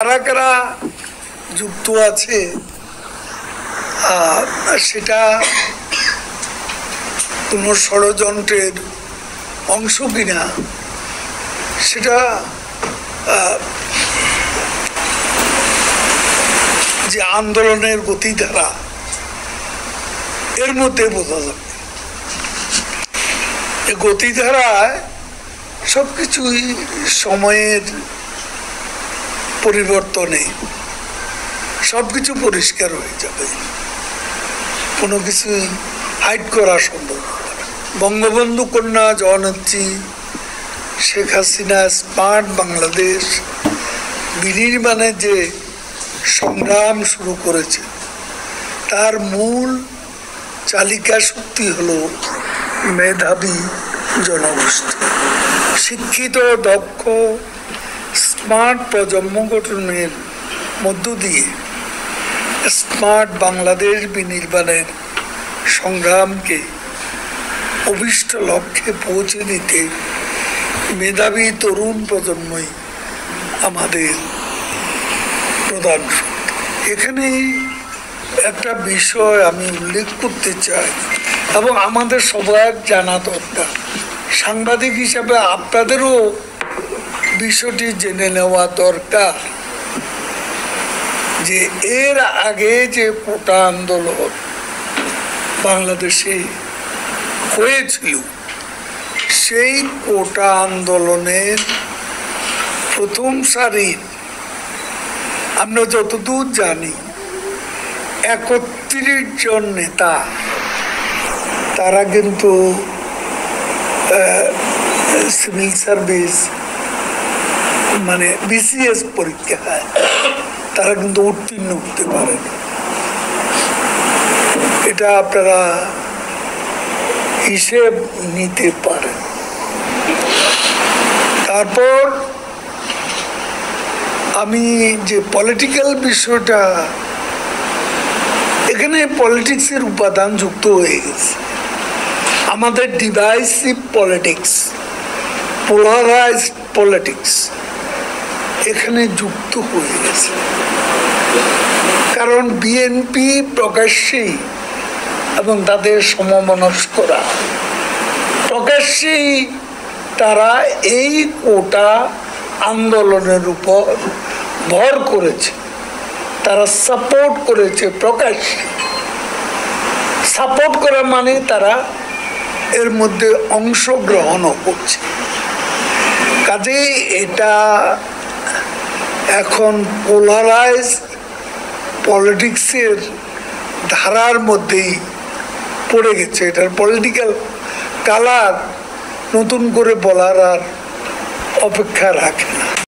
কারা কারা যুক্ত আছে সেটা কোনো ষড়যন্ত্রের অংশ কিনা সেটা যে আন্দোলনের গতিধারা এর মধ্যে বোঝা যাবে। এই গতিধারায় সবকিছুই সময়ের পরিবর্তনে সবকিছু পরিষ্কার হয়ে যাবে, কোনো কিছু হাইড করা সম্ভব হবে না। বঙ্গবন্ধু কন্যা জননেত্রী শেখ হাসিনা স্মার্ট বাংলাদেশ বিনির্মাণে যে সংগ্রাম শুরু করেছে তার মূল চালিকা শক্তি হলো মেধাবী জনগোষ্ঠী। শিক্ষিত দক্ষ স্মার্ট প্রজন্ম গঠনের মধ্য দিয়ে স্মার্ট বাংলাদেশ বিনির্মাণের সংগ্রামকে অভীষ্ট লক্ষ্যে পৌঁছে দিতে মেধাবী তরুণ প্রজন্মই আমাদের প্রধান শক্তি। এখানে একটা বিষয় আমি উল্লেখ করতে চাই এবং আমাদের সবার জানা দরকার, সাংবাদিক হিসাবে আপনাদেরও বিষয়টি জেনে নেওয়া দরকার যে এর আগে যে কোটা আন্দোলন বাংলাদেশে হয়েছিল সেই কোটা আন্দোলনের প্রথম সারির আমরা যতদূর জানি ৩১ জন নেতা তারা কিন্তু সিভিল সার্ভিস মানে বিসিএস পরীক্ষায় তারা কিন্তু উত্তীর্ণ হতে পারেন। এটা আপনারা হিসেব নিতে পারেন। তারপর আমি যে পলিটিক্যাল বিষয়টা, এখানে পলিটিক্সের উপাদান যুক্ত হয়ে গেছে। আমাদের ডিভাইসিভ পলিটিক্স, পোলারাইজড পলিটিক্স এখানে যুক্ত হয়ে গেছে। কারণ বিএনপি প্রকাশ্যেই এবং তাদের সমমনস্করা প্রকাশ্যেই তারা এই কোটা আন্দোলনের উপর ভর করেছে, তারা সাপোর্ট করেছে। প্রকাশ্যে সাপোর্ট করা মানে তারা এর মধ্যে অংশগ্রহণও করছে। কাজেই এটা এখন পোলারাইজ পলিটিক্সের ধারার মধ্যেই পড়ে গেছে। এটার পলিটিক্যাল কালার নতুন করে বলার আর অপেক্ষা রাখে না।